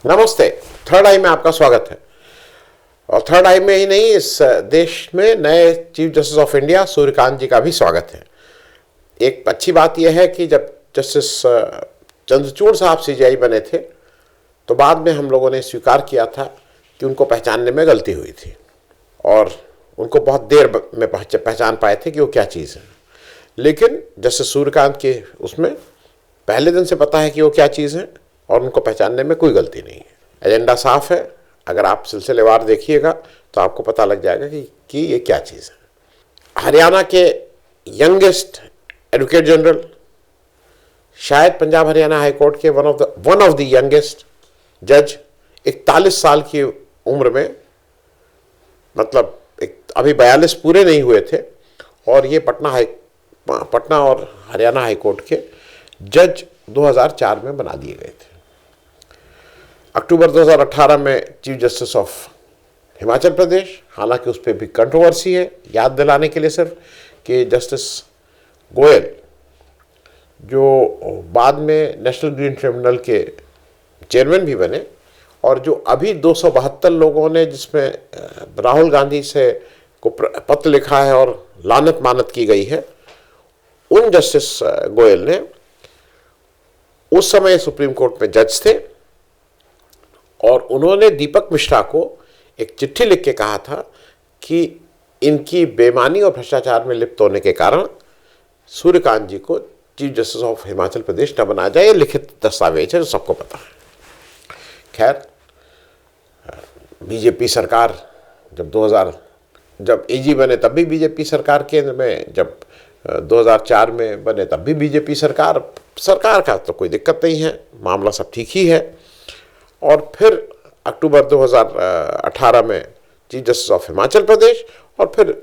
नमस्ते। थर्ड आई में आपका स्वागत है। और थर्ड आई में ही नहीं, इस देश में नए chief justice of India Suryakant ji का भी स्वागत है। एक अच्छी बात यह है कि जब जस्टिस चंद्रचूड़ साहब सीजेआई बने थे तो बाद में हम लोगों ने स्वीकार किया था कि उनको पहचानने में गलती हुई थी और उनको बहुत देर में पहचान पाए थे कि वो क्या चीज़ है। लेकिन जस्टिस सूर्यकांत के उसमें पहले दिन से पता है कि वो क्या चीज़ है और उनको पहचानने में कोई गलती नहीं है। एजेंडा साफ है। अगर आप सिलसिलेवार देखिएगा तो आपको पता लग जाएगा कि ये क्या चीज़ है। हरियाणा के यंगेस्ट एडवोकेट जनरल, शायद पंजाब हरियाणा हाई कोर्ट के वन ऑफ द यंगेस्ट जज, 41 साल की उम्र में, मतलब अभी 42 पूरे नहीं हुए थे और ये पटना और हरियाणा हाई कोर्ट के जज 2004 में बना दिए गए थे। अक्टूबर 2018 में chief justice of Himachal Pradesh, हालांकि उस पर भी कंट्रोवर्सी है, याद दिलाने के लिए सिर्फ कि जस्टिस गोयल जो बाद में नेशनल ग्रीन ट्रिब्यूनल के चेयरमैन भी बने और जो अभी 272 लोगों ने जिसमें राहुल गांधी से को पत्र लिखा है और लानत मानत की गई है, उन जस्टिस गोयल ने उस समय सुप्रीम कोर्ट में जज थे और उन्होंने दीपक मिश्रा को एक चिट्ठी लिख के कहा था कि इनकी बेईमानी और भ्रष्टाचार में लिप्त होने के कारण सूर्यकांत जी को chief justice of Himachal Pradesh न बनाया जाए। ये लिखित दस्तावेज है, जो सबको पता है। खैर, बीजेपी सरकार जब एजी बने तब भी बीजेपी सरकार केंद्र में, जब 2004 में बने तब भी बीजेपी सरकार का तो कोई दिक्कत नहीं है, मामला सब ठीक ही है। और फिर अक्टूबर 2018 में chief justice of Himachal Pradesh और फिर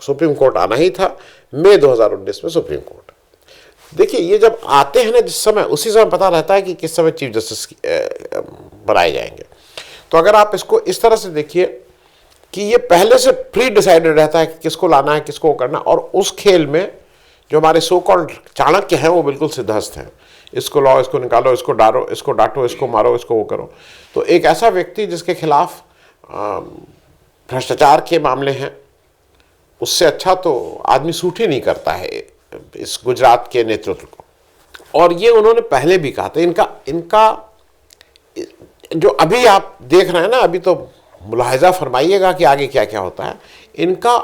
सुप्रीम कोर्ट आना ही था, मई 2019 में सुप्रीम कोर्ट। देखिए, ये जब आते हैं ना जिस समय, उसी समय पता रहता है कि किस समय चीफ जस्टिस बनाए जाएंगे। तो अगर आप इसको इस तरह से देखिए कि ये पहले से प्री डिसाइडेड रहता है कि किसको लाना है, किसको करना, और उस खेल में जो हमारे सो कॉल्ड चाणक्य हैं वो बिल्कुल सिद्धहस्त हैं। इसको लाओ, इसको निकालो, इसको डालो, इसको डांटो, इसको मारो, इसको वो करो। तो एक ऐसा व्यक्ति जिसके खिलाफ भ्रष्टाचार के मामले हैं, उससे अच्छा तो आदमी सूट ही नहीं करता है इस गुजरात के नेतृत्व को। और ये उन्होंने पहले भी कहा था। इनका जो अभी आप देख रहे हैं ना, अभी तो मुलाहिजा फरमाइएगा कि आगे क्या क्या होता है। इनका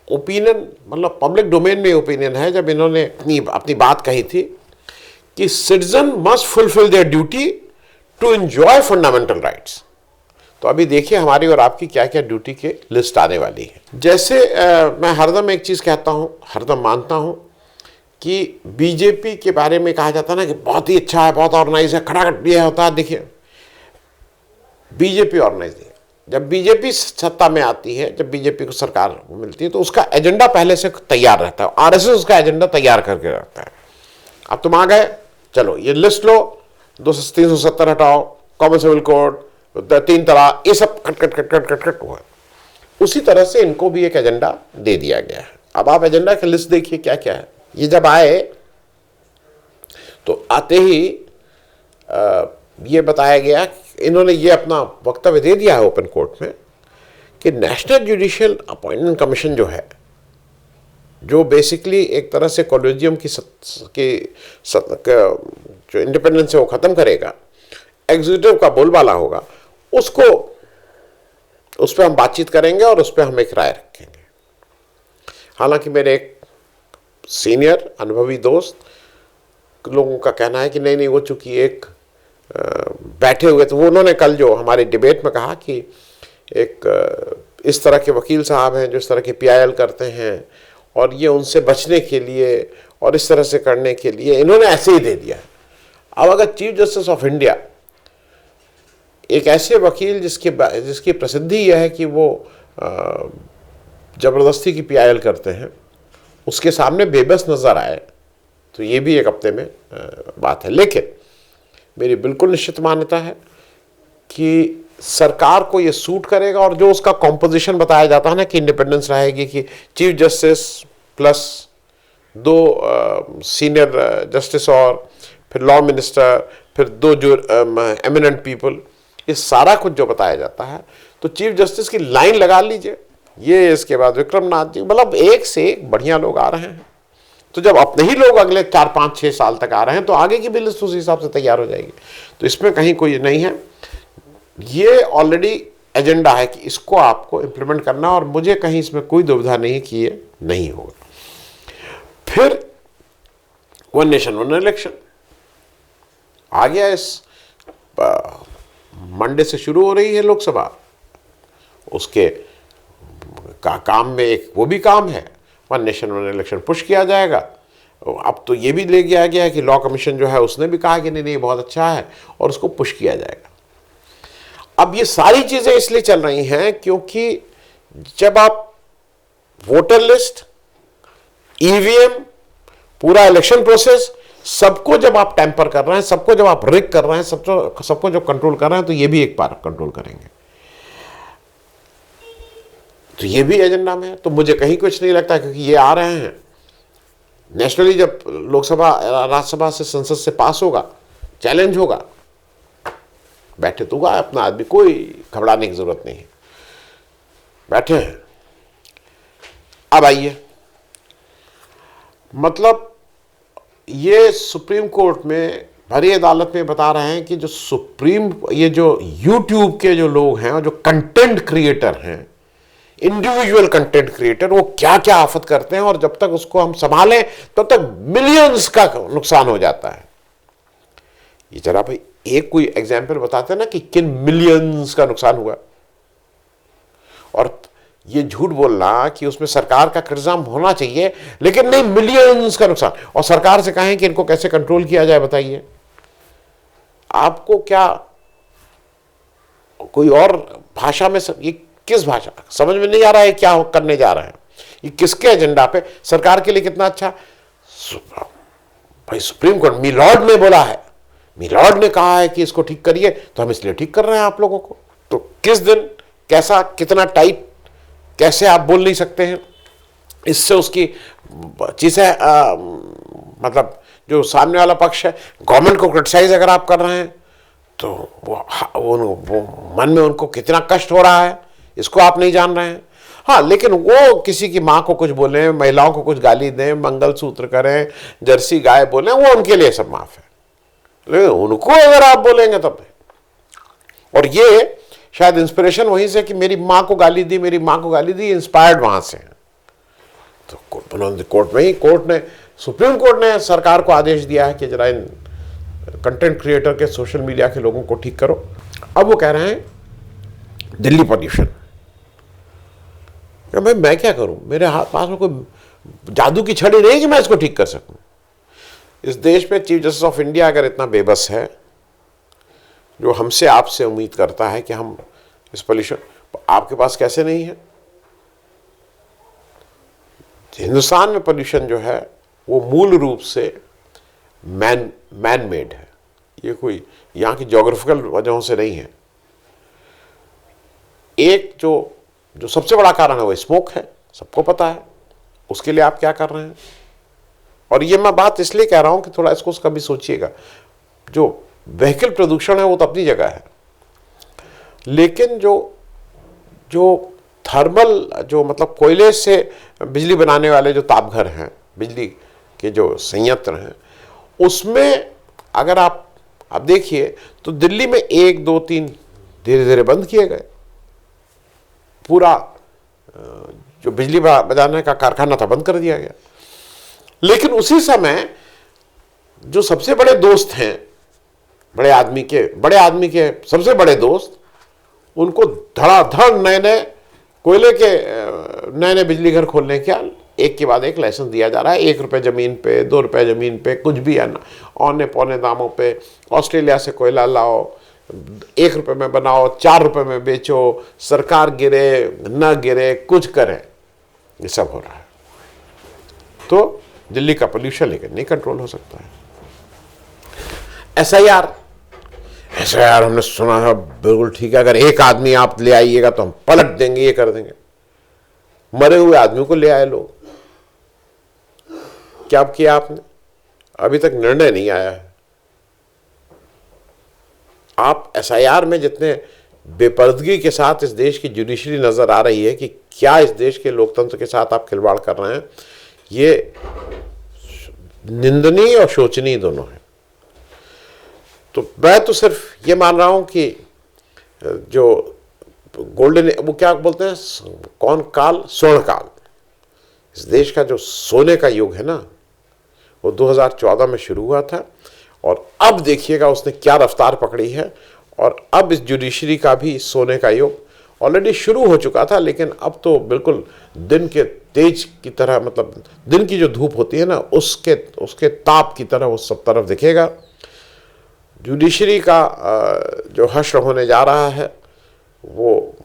ओपिनियन, मतलब पब्लिक डोमेन में ओपिनियन है, जब इन्होंने अपनी बात कही थी कि citizen must fulfil their duty to enjoy fundamental rights. तो अभी देखिए हमारी और आपकी क्या क्या ड्यूटी के लिस्ट आने वाली है। जैसे मैं हरदम एक चीज़ कहता हूँ, हरदम मानता हूँ कि बीजेपी के बारे में कहा जाता है ना कि बहुत ही अच्छा है, बहुत ऑर्गेनाइज है, खड़ाखट ये होता है। देखिए, बीजेपी ऑर्गेनाइज है। जब बीजेपी सत्ता में आती है, जब बीजेपी को सरकार मिलती है, तो उसका एजेंडा पहले से तैयार रहता है। आरएसएस उसका एजेंडा तैयार करके रखता है। अब तुम आ गए, चलो ये लिस्ट लो, 370 हटाओ, कॉमन सिविल कोड, 3 तलाक, ये सब कट हुआ। उसी तरह से इनको भी एक एजेंडा दे दिया गया है। अब आप एजेंडा की लिस्ट देखिए क्या क्या है। ये जब आए तो आते ही ये बताया गया, इन्होंने ये अपना वक्तव्य दे दिया है ओपन कोर्ट में कि नेशनल जुडिशियल अपॉइंटमेंट कमीशन जो है, जो बेसिकली एक तरह से कॉलेजियम जो इंडिपेंडेंस है वो ख़त्म करेगा, एग्जीक्यूटिव का बोलबाला होगा, उस पर हम बातचीत करेंगे और उस पर हम एक राय रखेंगे। हालांकि मेरे एक सीनियर अनुभवी दोस्त लोगों का कहना है कि नहीं, वो चूंकि एक बैठे हुए थे, वो उन्होंने कल जो हमारे डिबेट में कहा कि एक इस तरह के वकील साहब हैं जो इस तरह के पीआईएल करते हैं और ये उनसे बचने के लिए और इस तरह से करने के लिए इन्होंने ऐसे ही दे दिया। अब अगर चीफ जस्टिस ऑफ इंडिया, एक ऐसे वकील जिसकी प्रसिद्धि यह है कि वो ज़बरदस्ती की पीआईएल करते हैं, उसके सामने बेबस नज़र आए, तो ये भी एक हफ्ते में बात है। लेकिन मेरी बिल्कुल निश्चित मान्यता है कि सरकार को ये सूट करेगा। और जो उसका कॉम्पोजिशन बताया जाता है ना कि इंडिपेंडेंस रहेगी, कि chief justice plus 2 senior justice और फिर लॉ मिनिस्टर, फिर दो जो एमिनेंट पीपल, ये सारा कुछ जो बताया जाता है। तो चीफ जस्टिस की लाइन लगा लीजिए, ये इसके बाद विक्रमनाथ जी, मतलब एक से एक बढ़िया लोग आ रहे हैं। तो जब अपने ही लोग अगले 4-5-6 साल तक आ रहे हैं तो आगे की भी लिस्ट उस हिसाब से तैयार हो जाएगी। तो इसमें कहीं कोई नहीं है, ये ऑलरेडी एजेंडा है कि इसको आपको इंप्लीमेंट करना, और मुझे कहीं इसमें कोई दुविधा नहीं कि ये नहीं होगा। फिर वन नेशन वन इलेक्शन आ गया, इस मंडे से शुरू हो रही है लोकसभा, उसके काम में एक वो भी काम है, one nation one election push किया जाएगा। अब तो ये भी ले गया गया है कि लॉ कमीशन जो है उसने भी कहा कि नहीं नहीं बहुत अच्छा है, और उसको पुश किया जाएगा। अब ये सारी चीजें इसलिए चल रही हैं क्योंकि जब आप वोटर लिस्ट, ईवीएम, पूरा इलेक्शन प्रोसेस, सबको जब आप टेम्पर कर रहे हैं, सबको जब आप रिग कर रहे हैं, सबको जब कंट्रोल कर रहे हैं, तो ये भी एक बार कंट्रोल करेंगे। तो ये भी एजेंडा में है। तो मुझे कहीं कुछ नहीं लगता, क्योंकि ये आ रहे हैं नेशनली, जब लोकसभा राज्यसभा से संसद से पास होगा, चैलेंज होगा, बैठे तो होगा अपना आदमी, कोई घबराने की जरूरत नहीं है, बैठे हैं। अब आइए, मतलब ये सुप्रीम कोर्ट में, भरी अदालत में बता रहे हैं कि जो ये जो यूट्यूब के जो लोग हैं और जो कंटेंट क्रिएटर हैं, इंडिविजुअल कंटेंट क्रिएटर, वो क्या क्या आफत करते हैं, और जब तक उसको हम संभालें तब तक मिलियंस का नुकसान हो जाता है। ये जरा भाई एक कोई एग्जाम्पल बताते हैं ना कि किन मिलियंस का नुकसान हुआ। और ये झूठ बोलना कि उसमें सरकार का क्रिटिसिज्म होना चाहिए, लेकिन नहीं, मिलियंस का नुकसान, और सरकार से कहें कि इनको कैसे कंट्रोल किया जाए, बताइए आपको क्या कोई और भाषा में ये किस भाषा, समझ में नहीं आ रहा है क्या करने जा रहे हैं, ये किसके एजेंडा पे, सरकार के लिए कितना अच्छा। भाई सुप्रीम कोर्ट मिलॉर्ड ने बोला है, मिलॉर्ड ने कहा है कि इसको ठीक करिए, तो हम इसलिए ठीक कर रहे हैं आप लोगों को। तो किस दिन कैसा, कितना टाइट, कैसे आप बोल नहीं सकते हैं, इससे उसकी चीजें मतलब जो सामने वाला पक्ष है, गवर्नमेंट को क्रिटिसाइज अगर आप कर रहे हैं तो वो मन में उनको कितना कष्ट हो रहा है, इसको आप नहीं जान रहे हैं। हाँ, लेकिन वो किसी की माँ को कुछ बोले, महिलाओं को कुछ गाली दें, मंगलसूत्र करें, जर्सी गाय बोलें, वो उनके लिए सब माफ है, लेकिन उनको अगर आप बोलेंगे तब। और ये शायद इंस्पिरेशन वहीं से कि मेरी माँ को गाली दी, मेरी माँ को गाली दी, इंस्पायर्ड वहां से। तो कोर्ट में ही, कोर्ट ने, सुप्रीम कोर्ट ने सरकार को आदेश दिया है कि जरा इन कंटेंट क्रिएटर के, सोशल मीडिया के लोगों को ठीक करो। अब वो कह रहे हैं दिल्ली पॉल्यूशन, भाई मैं क्या करूं, मेरे हाथ पास में कोई जादू की छड़ी नहीं कि मैं इसको ठीक कर सकूं। इस देश में चीफ जस्टिस ऑफ इंडिया अगर इतना बेबस है, जो हमसे आपसे उम्मीद करता है कि हम इस पॉल्यूशन, आपके पास कैसे नहीं है। हिंदुस्तान में पॉल्यूशन जो है वो मूल रूप से मैन मेड है, ये कोई यहाँ की ज्योग्राफिकल वजहों से नहीं है। एक जो सबसे बड़ा कारण है वो स्मोक है, सबको पता है। उसके लिए आप क्या कर रहे हैं, और ये मैं बात इसलिए कह रहा हूं कि थोड़ा इसको कभी सोचिएगा। जो व्हीकल प्रदूषण है वो तो अपनी जगह है, लेकिन जो थर्मल, जो मतलब कोयले से बिजली बनाने वाले जो तापघर हैं, बिजली के जो संयंत्र हैं, उसमें अगर आप देखिए तो दिल्ली में 1, 2, 3 धीरे धीरे बंद किए गए। पूरा जो बिजली बजाने का कारखाना था बंद कर दिया गया। लेकिन उसी समय जो सबसे बड़े दोस्त हैं, बड़े आदमी के सबसे बड़े दोस्त, उनको धड़ाधड़ नए कोयले के नए बिजली घर खोलने के एक के बाद एक लाइसेंस दिया जा रहा है। 1 रुपये जमीन पे, 2 रुपये जमीन पे, कुछ भी औने पौने दामों पे। ऑस्ट्रेलिया से कोयला लाओ, 1 रुपये में बनाओ, 4 रुपये में बेचो, सरकार गिरे न गिरे कुछ करे, ये सब हो रहा है। तो दिल्ली का पोल्यूशन लेकिन नहीं कंट्रोल हो सकता है। एसआईआर हमने सुना है, बिल्कुल ठीक है, अगर एक आदमी आप ले आइएगा तो हम पलट देंगे, ये कर देंगे। मरे हुए आदमी को ले आए लोग, क्या किया आपने? अभी तक निर्णय नहीं आया है। आप एसआईआर में जितने बेपर्दगी के साथ इस देश की जुडिशरी नज़र आ रही है कि क्या इस देश के लोकतंत्र के साथ आप खिलवाड़ कर रहे हैं, ये निंदनीय और शोचनीय दोनों है। तो मैं तो सिर्फ ये मान रहा हूं कि जो गोल्डन, वो क्या बोलते हैं, कौन काल, स्वर्ण काल, इस देश का जो सोने का युग है ना, वो 2014 में शुरू हुआ था और अब देखिएगा उसने क्या रफ्तार पकड़ी है। और अब इस जुडिशरी का भी सोने का युग ऑलरेडी शुरू हो चुका था, लेकिन अब तो बिल्कुल दिन के तेज की तरह, मतलब दिन की जो धूप होती है ना, उसके ताप की तरह वो सब तरफ दिखेगा। जुडिशरी का जो हश्र होने जा रहा है वो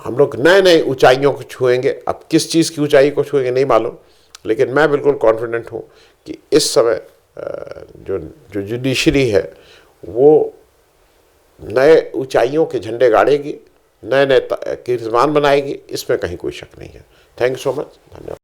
हम लोग नए नए ऊंचाइयों को छुएंगे। अब किस चीज़ की ऊंचाई को छुएंगे नहीं मालूम, लेकिन मैं बिल्कुल कॉन्फिडेंट हूँ कि इस समय जो जुडिशरी है वो नए ऊंचाइयों के झंडे गाड़ेगी, नए नए कीर्तिमान बनाएगी, इसमें कहीं कोई शक नहीं है। थैंक यू सो मच, धन्यवाद।